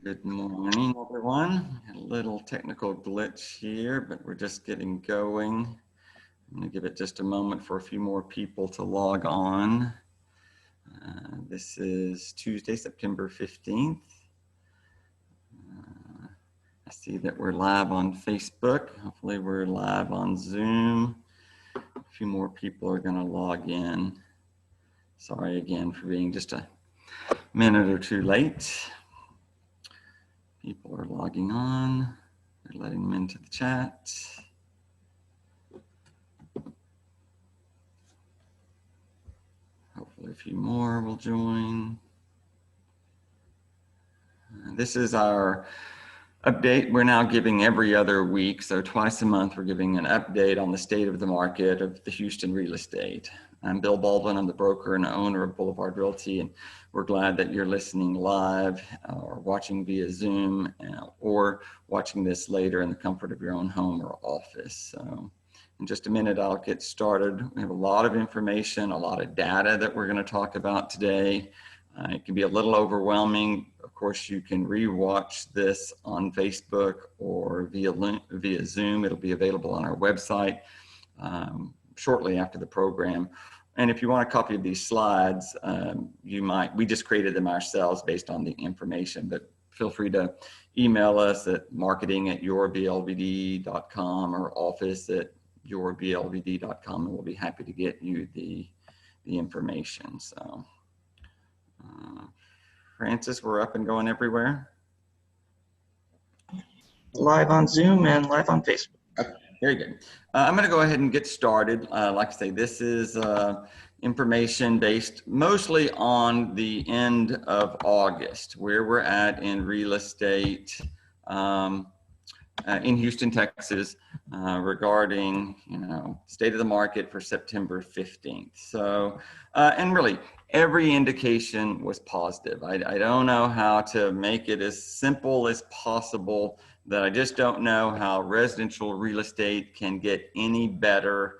Good morning, everyone. Had a little technical glitch here, but we're just getting going. I'm going to give it just a moment for a few more people to log on. This is Tuesday, September 15th. I see that we're live on Facebook. Hopefully we're live on Zoom. A few more people are going to log in. Sorry again for being just a minute or two late. People are logging on. They're letting them into the chat. Hopefully a few more will join. This is our update. We're now giving every other week, so twice a month we're giving an update on the state of the market of the Houston real estate. I'm Bill Baldwin. I'm the broker and owner of Boulevard Realty, and we're glad that you're listening live or watching via Zoom or watching this later in the comfort of your own home or office. So in just a minute, I'll get started. We have a lot of information, a lot of data that we're going to talk about today. It can be a little overwhelming. Of course, you can rewatch this on Facebook or via Zoom. It'll be available on our website shortly after the program. And if you want a copy of these slides, we just created them ourselves based on the information, but feel free to email us at marketing@yourblvd.com or office@yourblvd.com, and we'll be happy to get you the information. So. Francis, we're up and going everywhere. Live on Zoom and live on Facebook. Okay, very good. I'm going to go ahead and get started. Like I say, this is information based mostly on the end of August, where we're at in real estate in Houston, Texas, regarding state of the market for September 15th. So, and really, every indication was positive. I don't know how to make it as simple as possible, that I just don't know how residential real estate can get any better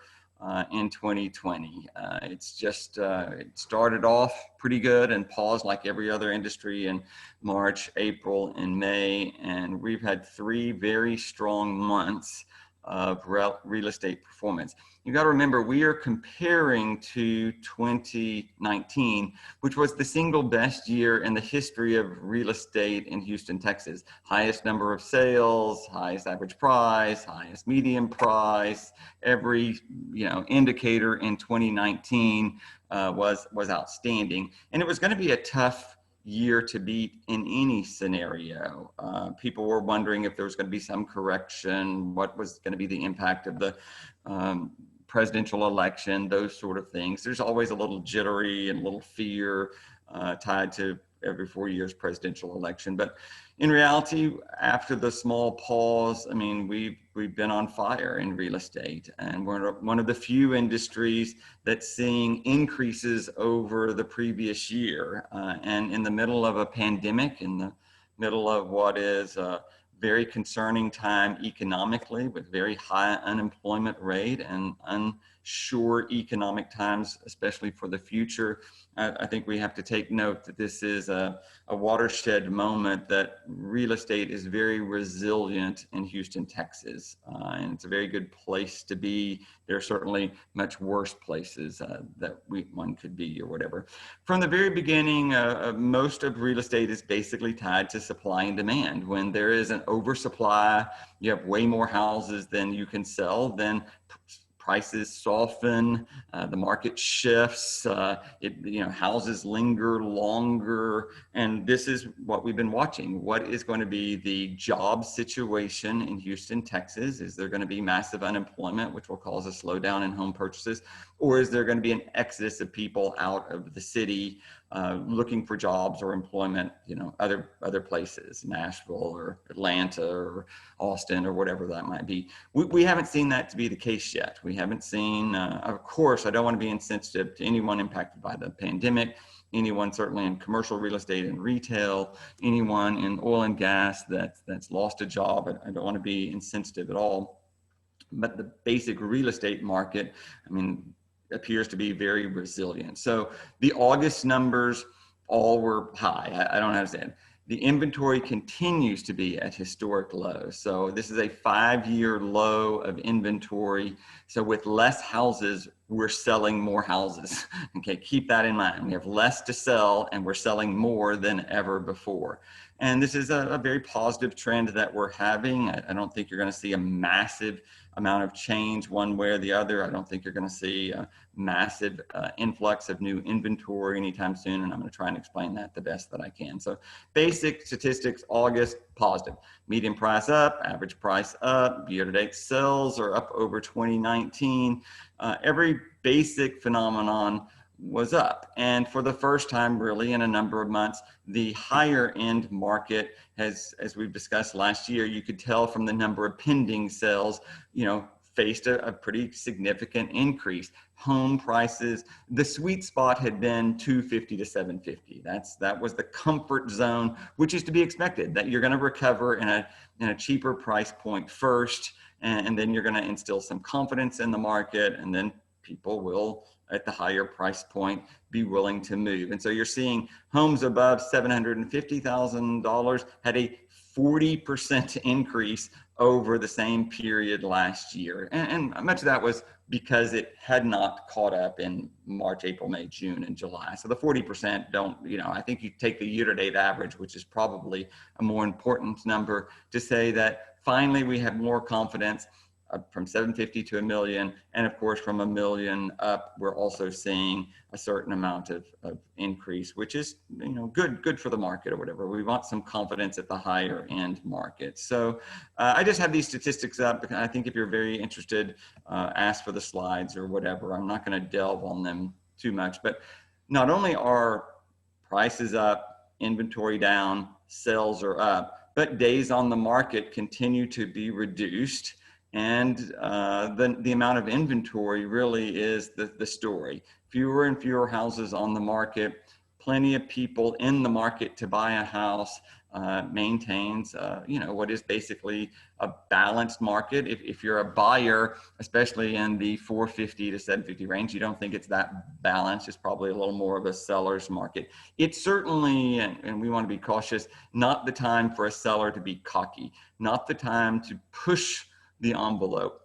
in 2020. It's just, it started off pretty good and paused like every other industry in March, April, and May. And we've had 3 very strong months of real estate performance. You got to remember, we are comparing to 2019, which was the single best year in the history of real estate in Houston, Texas. Highest number of sales, highest average price, highest median price. Every indicator in 2019 was outstanding, and it was going to be a tough year to beat in any scenario. People were wondering if there was going to be some correction, what was going to be the impact of the presidential election, those sort of things. There's always a little jittery and a little fear tied to every 4 years presidential election. But in reality, after the small pause, I mean, we've been on fire in real estate, and we're one of the few industries that's seeing increases over the previous year. And in the middle of a pandemic, in the middle of what is a very concerning time economically, with very high unemployment rate and unsure economic times, especially for the future, I think we have to take note that this is a watershed moment, that real estate is very resilient in Houston, Texas, and it's a very good place to be. There are certainly much worse places that one could be, or whatever. From the very beginning, most of real estate is basically tied to supply and demand. When there is an oversupply, you have way more houses than you can sell, then prices soften, the market shifts, houses linger longer, and this is what we've been watching. What is going to be the job situation in Houston, Texas? Is there going to be massive unemployment, which will cause a slowdown in home purchases? Or is there going to be an exodus of people out of the city looking for jobs or employment, other places, Nashville or Atlanta or Austin or whatever that might be? We haven't seen that to be the case yet. We haven't seen, of course, I don't want to be insensitive to anyone impacted by the pandemic, anyone certainly in commercial real estate and retail, anyone in oil and gas that's lost a job. I don't want to be insensitive at all. But the basic real estate market, appears to be very resilient. So the August numbers all were high. I don't understand. The inventory continues to be at historic lows. So this is a 5-year low of inventory. So with less houses, we're selling more houses. Okay, keep that in mind. We have less to sell and we're selling more than ever before. And this is a very positive trend that we're having. I don't think you're going to see a massive amount of change one way or the other. I don't think you're going to see a massive influx of new inventory anytime soon. And I'm going to try and explain that the best that I can. So basic statistics, August, positive. Median price up, average price up, year-to-date sales are up over 2019. Every basic phenomenon was up. And for the first time really in a number of months, the higher end market has, as we've discussed last year, you could tell from the number of pending sales, faced a pretty significant increase. Home prices, the sweet spot had been 250 to 750. That was the comfort zone, which is to be expected, that you're going to recover in a cheaper price point first, and then you're going to instill some confidence in the market, and then people will, at the higher price point, be willing to move. And so you're seeing homes above $750,000 had a 40% increase over the same period last year. And much of that was because it had not caught up in March, April, May, June, and July. So the 40% don't, I think you take the year-to-date average, which is probably a more important number, to say that finally we have more confidence from 750 to 1 million. And of course, from 1 million up, we're also seeing a certain amount of increase, which is, good for the market or whatever. We want some confidence at the higher end market. So I just have these statistics up because I think if you're very interested, ask for the slides or whatever. I'm not going to delve on them too much, but not only are prices up, inventory down, sales are up, but days on the market continue to be reduced. And the amount of inventory really is the story. Fewer and fewer houses on the market, plenty of people in the market to buy a house, maintains, what is basically a balanced market. If you're a buyer, especially in the 450 to 750 range, you don't think it's that balanced. It's probably a little more of a seller's market. It's certainly, and we want to be cautious, not the time for a seller to be cocky, not the time to push the envelope.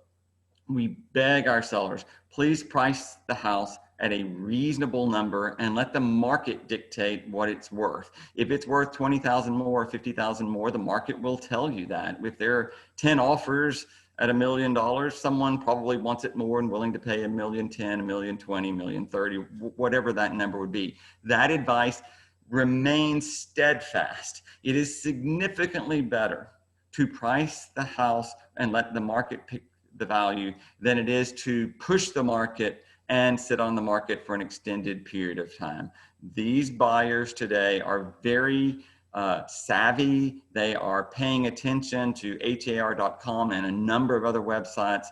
We beg our sellers, please price the house at a reasonable number and let the market dictate what it's worth. If it's worth 20,000 more, 50,000 more, the market will tell you that. If there are 10 offers at $1 million, someone probably wants it more and willing to pay $1.10 million, $1.20 million, $1.30 million, whatever that number would be. That advice remains steadfast. It is significantly better to price the house and let the market pick the value than it is to push the market and sit on the market for an extended period of time. These buyers today are very savvy. They are paying attention to HAR.com and a number of other websites,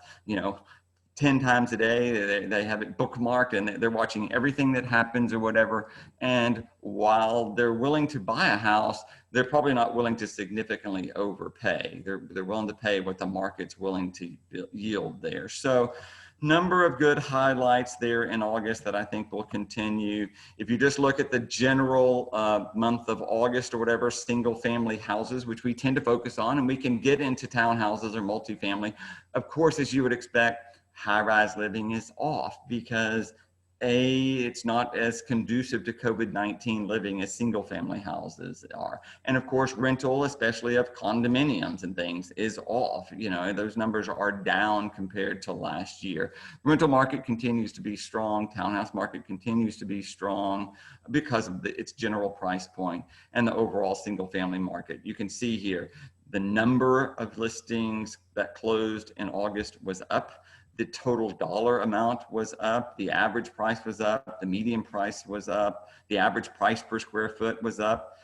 10 times a day. They have it bookmarked and they're watching everything that happens or whatever. And while they're willing to buy a house, they're probably not willing to significantly overpay. They're willing to pay what the market's willing to yield there. So number of good highlights there in August that I think will continue. If you just look at the general month of August or whatever, single family houses, which we tend to focus on, and we can get into townhouses or multifamily. Of course, as you would expect, high-rise living is off because it's not as conducive to COVID-19 living as single family houses are. And of course, rental, especially of condominiums and things, is off. Those numbers are down compared to last year. Rental market continues to be strong. Townhouse market continues to be strong because of its general price point and the overall single family market. You can see here, the number of listings that closed in August was up. The total dollar amount was up, the average price was up, the median price was up, the average price per square foot was up.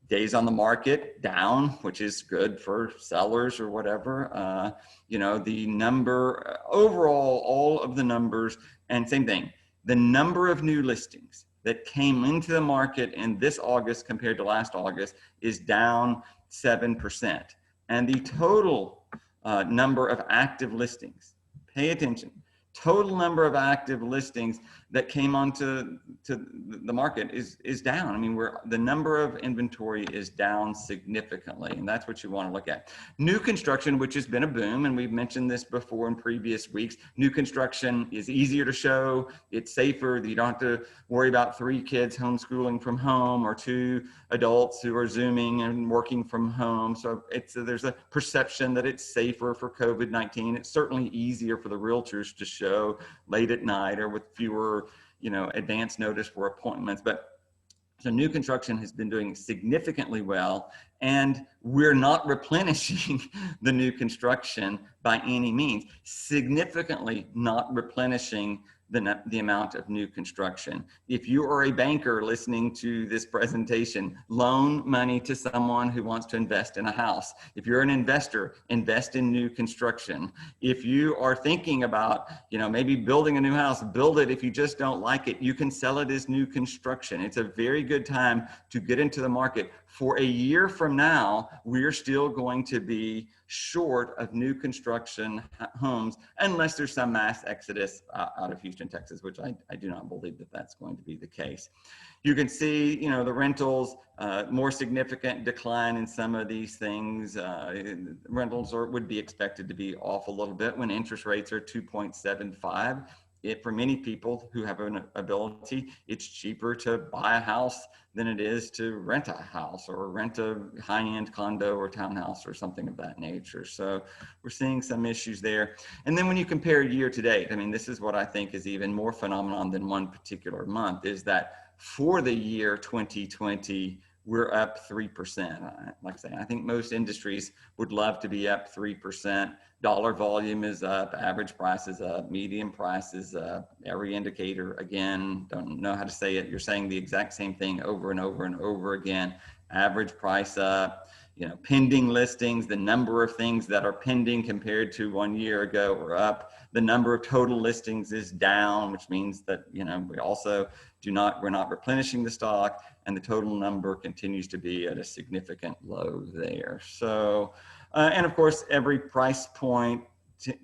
Days on the market down, which is good for sellers or whatever. The number, overall, all of the numbers, and same thing, the number of new listings that came into the market in this August compared to last August is down 7%. And the total number of active listings, pay attention, total number of active listings that came onto the market is down. I mean, the number of inventory is down significantly, and that's what you want to look at. New construction, which has been a boom, and we've mentioned this before in previous weeks, new construction is easier to show, it's safer, you don't have to worry about 3 kids homeschooling from home or 2 adults who are Zooming and working from home. So there's a perception that it's safer for COVID-19. It's certainly easier for the realtors to show late at night or with fewer, advance notice for appointments. But so new construction has been doing significantly well, and we're not replenishing the new construction by any means, significantly not replenishing the amount of new construction. If you are a banker listening to this presentation, loan money to someone who wants to invest in a house. If you're an investor, invest in new construction. If you are thinking about, maybe building a new house, build it. If you just don't like it, you can sell it as new construction. It's a very good time to get into the market. For a year from now, we're still going to be short of new construction homes unless there's some mass exodus out of Houston, Texas, which I do not believe that that's going to be the case. You can see, the rentals, more significant decline in some of these things. Rentals would be expected to be off a little bit when interest rates are 2.75. For many people who have an ability, it's cheaper to buy a house than it is to rent a house or rent a high-end condo or townhouse or something of that nature. So we're seeing some issues there. And then when you compare year to date, I mean, this is what I think is even more phenomenon than one particular month, is that for the year 2020, we're up 3%. Like I say, I think most industries would love to be up 3%. Dollar volume is up, average price is up, median price is up, every indicator, again, don't know how to say it. You're saying the exact same thing over and over and over again. Average price up, pending listings, the number of things that are pending compared to 1 year ago are up. The number of total listings is down, which means that, we also we're not replenishing the stock, and the total number continues to be at a significant low there. So, and of course, every price point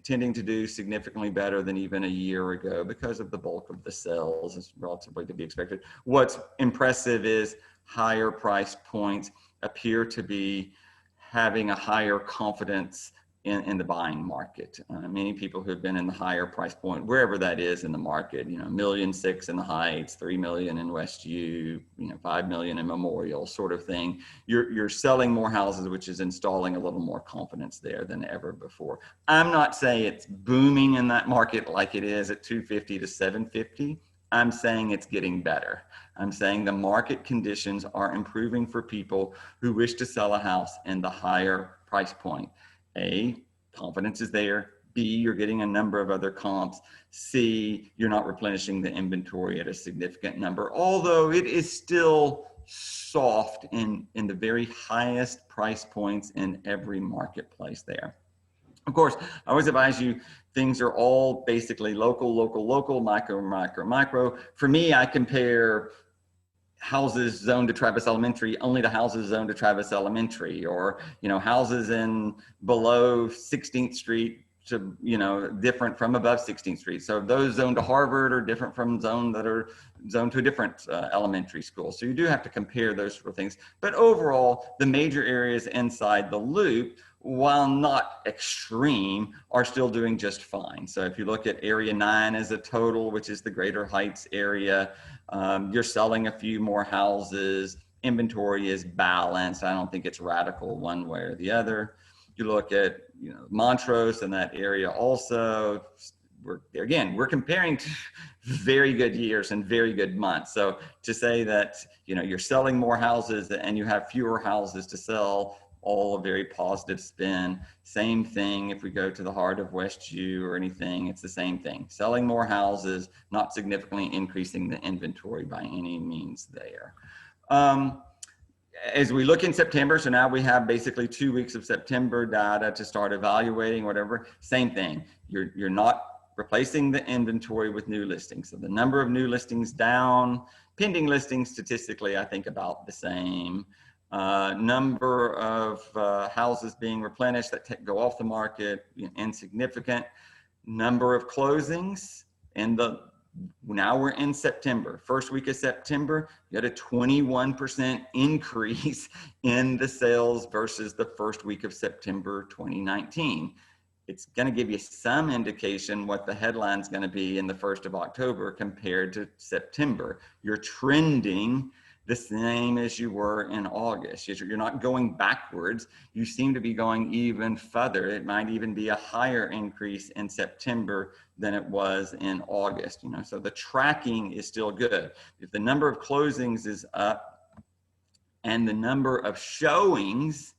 tending to do significantly better than even a year ago because of the bulk of the sales is relatively to be expected. What's impressive is higher price points appear to be having a higher confidence in the buying market. Many people who've been in the higher price point, wherever that is in the market, $1.6 million in the Heights, $3 million in West U, $5 million in Memorial, sort of thing. You're selling more houses, which is installing a little more confidence there than ever before. I'm not saying it's booming in that market like it is at 250 to 750. I'm saying it's getting better. I'm saying the market conditions are improving for people who wish to sell a house in the higher price point. A, confidence is there. B, you're getting a number of other comps. C, you're not replenishing the inventory at a significant number, although it is still soft in the very highest price points in every marketplace there. Of course, I always advise you, things are all basically local, micro. For me, I compare houses zoned to Travis Elementary only to houses zoned to Travis Elementary, or houses in below 16th Street to different from above 16th Street. So those zoned to Harvard are different from that are zoned to a different elementary school. So you do have to compare those sort of things. But overall, the major areas inside the loop, while not extreme, are still doing just fine. So if you look at area 9 as a total, which is the Greater Heights area, you're selling a few more houses. Inventory is balanced. I don't think it's radical one way or the other. You look at Montrose and that area also. We're comparing to very good years and very good months. So to say that you're selling more houses and you have fewer houses to sell, all a very positive spin. Same thing if we go to the heart of West U or anything, it's the same thing. Selling more houses, not significantly increasing the inventory by any means there. As we look in September, so now we have basically 2 weeks of September data to start evaluating, whatever, same thing. You're not replacing the inventory with new listings. So the number of new listings down, pending listings statistically, I think about the same. Number of houses being replenished that go off the market, insignificant. Number of closings in the Now we're in September. First week of September, you had a 21% increase in the sales versus the first week of September 2019. It's going to give you some indication what the headline's going to be in the 1st of October compared to September. You're trending the same as you were in August. You're not going backwards. You seem to be going even further. It might even be a higher increase in September than it was in August. So the tracking is still good. If the number of closings is up and the number of showings,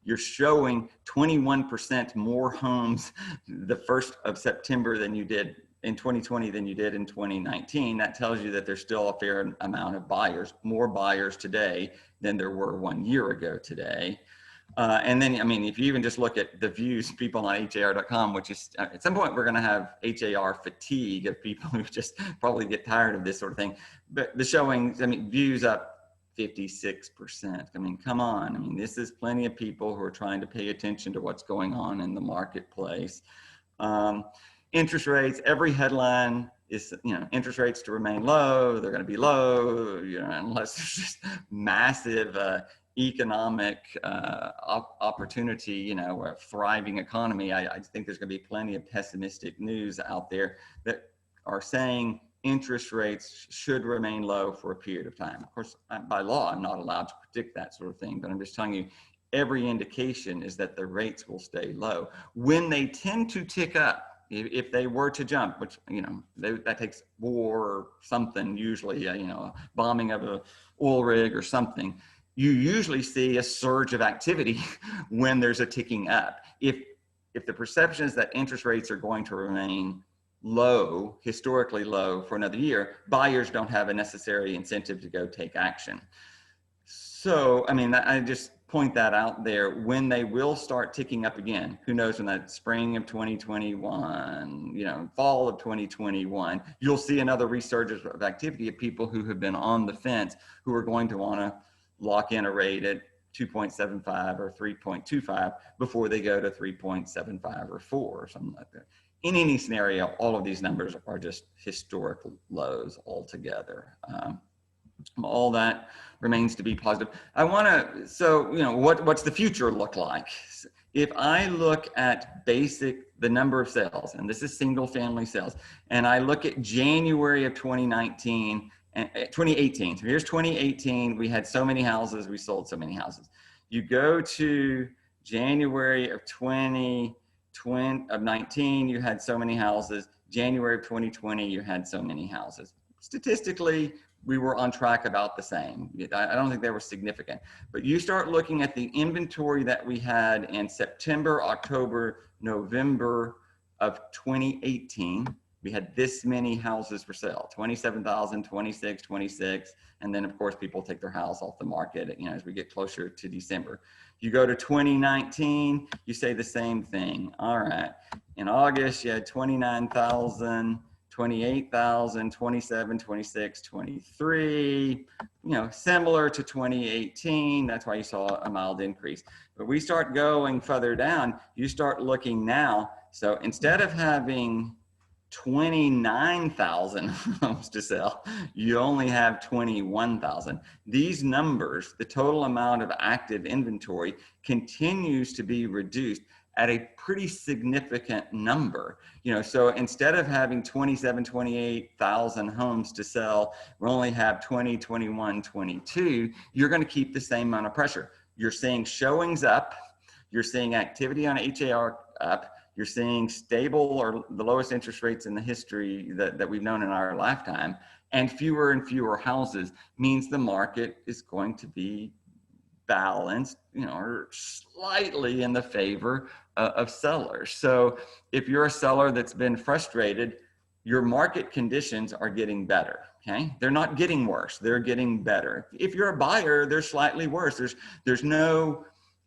you're showing 21% more homes the 1st of September than you did in 2020 than you did in 2019. That tells you that there's still a fair amount of buyers, more buyers today than there were 1 year ago today. And then, I mean, if you even just look at the views, people on HAR.com, which is at some point we're going to have HAR fatigue of people who just probably get tired of this sort of thing. But the showings, I mean, views up 56%. I mean, come on. I mean, this is plenty of people who are trying to pay attention to what's going on in the marketplace. Interest rates, every headline is, interest rates to remain low. They're going to be low, unless there's just massive economic opportunity, a thriving economy. I think there's going to be plenty of pessimistic news out there that are saying interest rates should remain low for a period of time. Of course, by law, I'm not allowed to predict that sort of thing, but I'm just telling you, every indication is that the rates will stay low. When they tend to tick up, if they were to jump, which, that takes war or something, usually, a bombing of an oil rig or something, you usually see a surge of activity when there's a ticking up. If the perception is that interest rates are going to remain low, historically low for another year, buyers don't have a necessary incentive to go take action. So, I mean, I just point that out there. When they will start ticking up again, who knows, when that spring of 2021, fall of 2021, you'll see another resurgence of activity of people who have been on the fence, who are going to want to lock in a rate at 2.75 or 3.25 before they go to 3.75 or 4 or something like that. In any scenario, all of these numbers are just historical lows altogether. All that remains to be positive. What's the future look like? If I look at the number of sales, and this is single family sales, and I look at January of 2018, so here's 2018, we had so many houses, we sold so many houses. You go to January of 2019, you had so many houses. January of 2020, you had so many houses. Statistically, we were on track about the same. I don't think they were significant. But you start looking at the inventory that we had in September, October, November of 2018. We had this many houses for sale, 27,000, 26, and then of course people take their house off the market, as we get closer to December. You go to 2019, you say the same thing. All right, in August you had 29,000, 28,000, 27, 26, 23, similar to 2018. That's why you saw a mild increase. But we start going further down, you start looking now. So instead of having 29,000 homes to sell, you only have 21,000. These numbers, the total amount of active inventory, continues to be reduced at a pretty significant number. So instead of having 27, 28,000 homes to sell, we only have 20, 21, 22, you're going to keep the same amount of pressure. You're seeing showings up, you're seeing activity on HAR up, you're seeing stable or the lowest interest rates in the history that we've known in our lifetime, and fewer houses means the market is going to be balanced, or slightly in the favor of sellers. So if you're a seller that's been frustrated, your market conditions are getting better. Okay, they're not getting worse, they're getting better. If you're a buyer, they're slightly worse.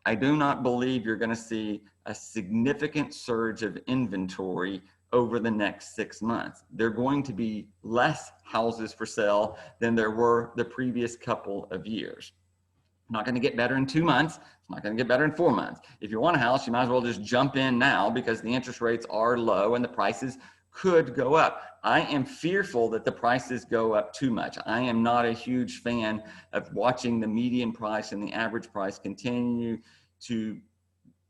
I do not believe you're going to see a significant surge of inventory over the next 6 months. There are going to be less houses for sale than there were the previous couple of years. Not going to get better in 2 months. It's not going to get better in 4 months. If you want a house, you might as well just jump in now, because the interest rates are low and the prices could go up. I am fearful that the prices go up too much. I am not a huge fan of watching the median price and the average price continue to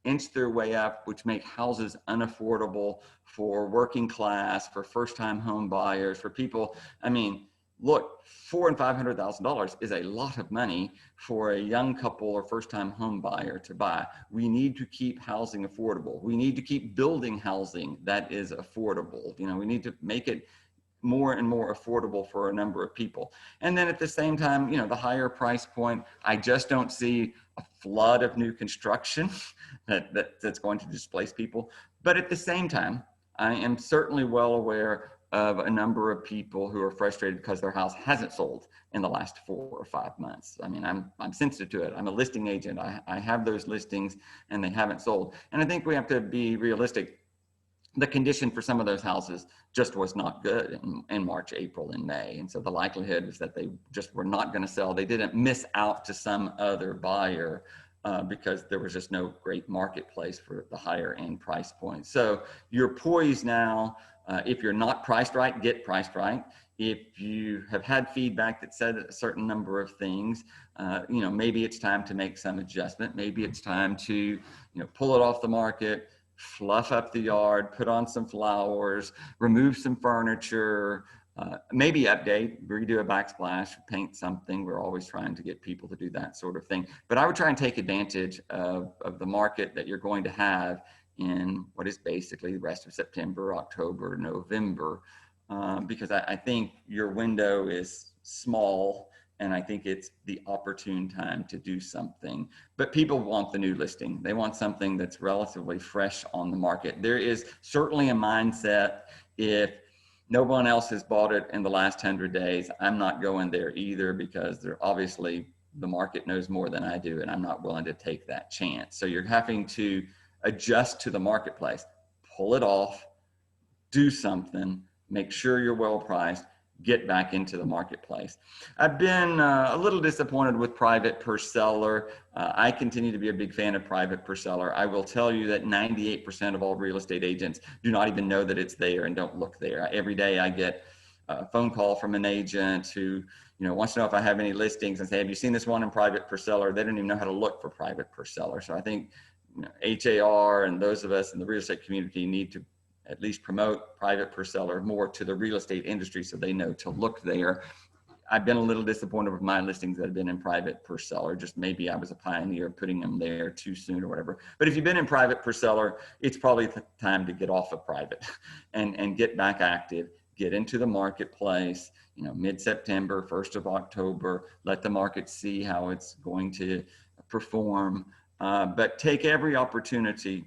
inch their way up, which make houses unaffordable for working class, for first-time home buyers, for people. I mean, look, $400,000 and $500,000 is a lot of money for a young couple or first-time home buyer to buy. We need to keep housing affordable. We need to keep building housing that is affordable. You know, we need to make it more and more affordable for a number of people. And then at the same time, you know, the higher price point, I just don't see a flood of new construction that's going to displace people. But at the same time, I am certainly well aware of a number of people who are frustrated because their house hasn't sold in the last 4 or 5 months. I mean, I'm sensitive to it. I'm a listing agent. I have those listings and they haven't sold. And I think we have to be realistic. The condition for some of those houses just was not good in March, April, and May. And so the likelihood is that they just were not going to sell. They didn't miss out to some other buyer because there was just no great marketplace for the higher end price point. So you're poised now. If you're not priced right, get priced right. If you have had feedback that said a certain number of things, you know, maybe it's time to make some adjustment. Maybe it's time to, you know, pull it off the market, fluff up the yard, put on some flowers, remove some furniture, maybe update, redo a backsplash, paint something. We're always trying to get people to do that sort of thing. But I would try and take advantage of the market that you're going to have in what is basically the rest of September, October, November, because I think your window is small. And I think it's the opportune time to do something. But people want the new listing. They want something that's relatively fresh on the market. There is certainly a mindset, if no one else has bought it in the last 100 days, I'm not going there either, because they're obviously, the market knows more than I do, and I'm not willing to take that chance. So you're having to adjust to the marketplace, pull it off, do something, make sure you're well priced, get back into the marketplace. I've been a little disappointed with private per seller. I continue to be a big fan of private per seller. I will tell you that 98% of all real estate agents do not even know that it's there and don't look there. Every day I get a phone call from an agent who, you know, wants to know if I have any listings and say, have you seen this one in private per seller? They don't even know how to look for private per seller. So I think, you know, HAR and those of us in the real estate community need to at least promote private per seller more to the real estate industry so they know to look there. I've been a little disappointed with my listings that have been in private per seller. Just maybe I was a pioneer putting them there too soon or whatever. But if you've been in private per seller, it's probably time to get off of private and get back active, get into the marketplace, you know, mid-September, 1st of October, let the market see how it's going to perform. But take every opportunity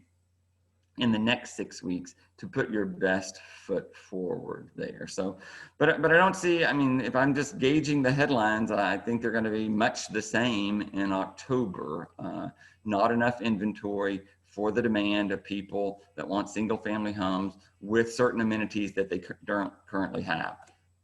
in the next 6 weeks to put your best foot forward there. So, but I don't see, I mean, if I'm just gauging the headlines, I think they're going to be much the same in October. Not enough inventory for the demand of people that want single family homes with certain amenities that they don't currently have.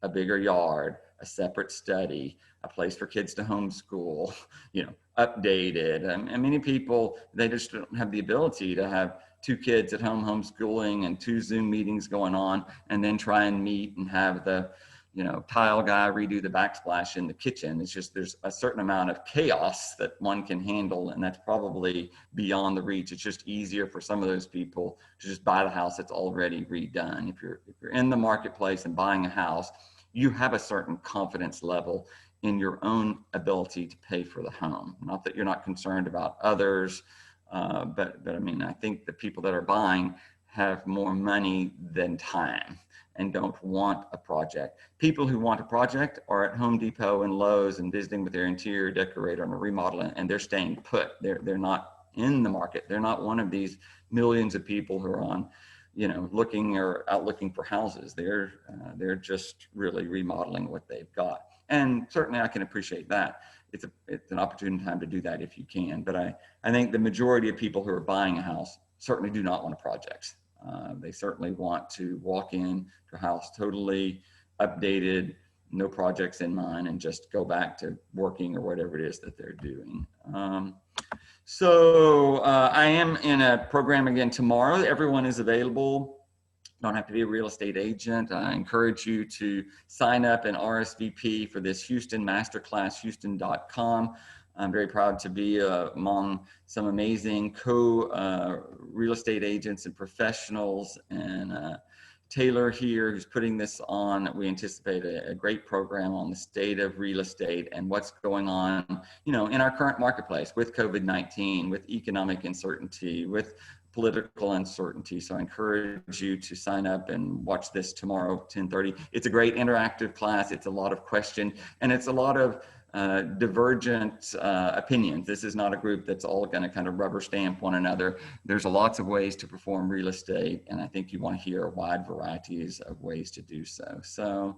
A bigger yard, a separate study, a place for kids to homeschool, you know, updated. And many people, they just don't have the ability to have 2 kids at home homeschooling and 2 Zoom meetings going on, and then try and meet and have the, you know, tile guy redo the backsplash in the kitchen. It's just, there's a certain amount of chaos that one can handle, and that's probably beyond the reach. It's just easier for some of those people to just buy the house that's already redone. If you're in the marketplace and buying a house, you have a certain confidence level in your own ability to pay for the home. Not that you're not concerned about others, but I mean, I think the people that are buying have more money than time and don't want a project. People who want a project are at Home Depot and Lowe's and visiting with their interior decorator and a remodel, and they're staying put. They're not in the market. They're not one of these millions of people who are on, you know, looking or out looking for houses. They're just really remodeling what they've got. And certainly I can appreciate that. It's an opportune time to do that if you can. But I think the majority of people who are buying a house certainly do not want a project. They certainly want to walk in to a house totally updated, no projects in mind, and just go back to working or whatever it is that they're doing. So I am in a program again tomorrow. Everyone is available don't have to be a real estate agent. I encourage you to sign up and RSVP for this Houston Masterclass, Houston.com. I'm very proud to be among some amazing real estate agents and professionals, and Taylor here, who's putting this on. We anticipate a great program on the state of real estate and what's going on, in our current marketplace with COVID-19, with economic uncertainty, with political uncertainty. So I encourage you to sign up and watch this tomorrow, 10:30. It's a great interactive class. It's a lot of questions, and it's a lot of divergent opinions. This is not a group that's all going to kind of rubber stamp one another. There's lots of ways to perform real estate, and I think you want to hear wide varieties of ways to do so. So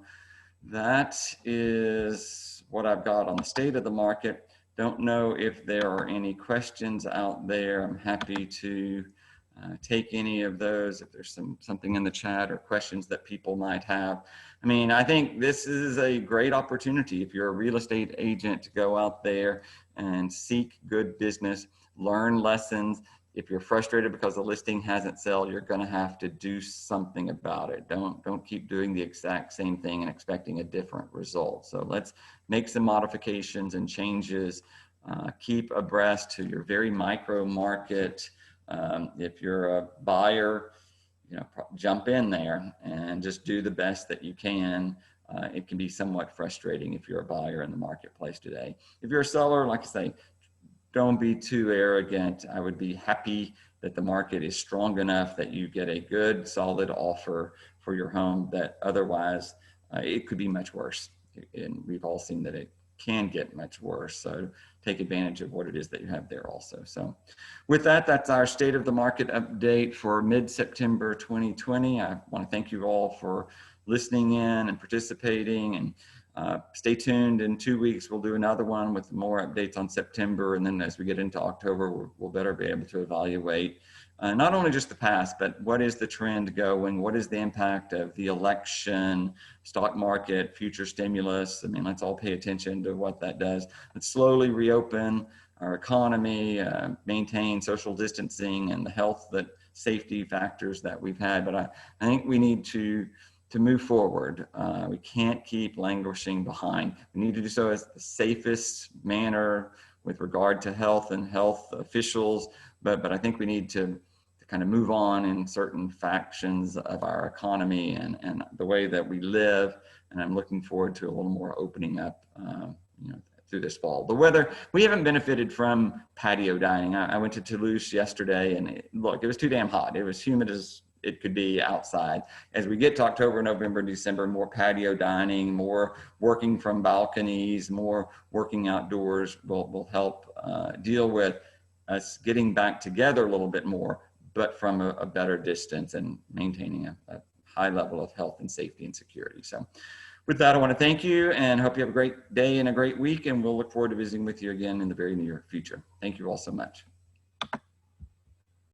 that is what I've got on the state of the market. Don't know if there are any questions out there. I'm happy to take any of those if there's something in the chat or questions that people might have. I mean, I think this is a great opportunity if you're a real estate agent to go out there and seek good business, learn lessons. If you're frustrated because the listing hasn't sold, you're going to have to do something about it. Don't keep doing the exact same thing and expecting a different result. So let's make some modifications and changes. Keep abreast to your very micro market. If you're a buyer, jump in there and just do the best that you can. It can be somewhat frustrating if you're a buyer in the marketplace today. If you're a seller, like I say, don't be too arrogant. I would be happy that the market is strong enough that you get a good, solid offer for your home, that otherwise it could be much worse. And we've all seen that it can get much worse. So take advantage of what it is that you have there also. So with that, that's our state of the market update for mid-September 2020. I want to thank you all for listening in and participating, and stay tuned. In 2 weeks, we'll do another one with more updates on September. And then as we get into October, we'll better be able to evaluate not only just the past, but what is the trend going? What is the impact of the election, stock market, future stimulus? I mean, let's all pay attention to what that does. Let's slowly reopen our economy, maintain social distancing and the health, safety factors that we've had. But I think we need to move forward. We can't keep languishing behind. We need to do so as the safest manner with regard to health and health officials. But I think we need to kind of move on in certain factions of our economy and the way that we live. And I'm looking forward to a little more opening up, through this fall. The weather, we haven't benefited from patio dining. I went to Toulouse yesterday, and it was too damn hot. It was humid as it could be outside. As we get to October, November, December, more patio dining, more working from balconies, more working outdoors will help deal with us getting back together a little bit more, but from a better distance and maintaining a high level of health and safety and security. So with that, I want to thank you and hope you have a great day and a great week, and we'll look forward to visiting with you again in the very near future. Thank you all so much.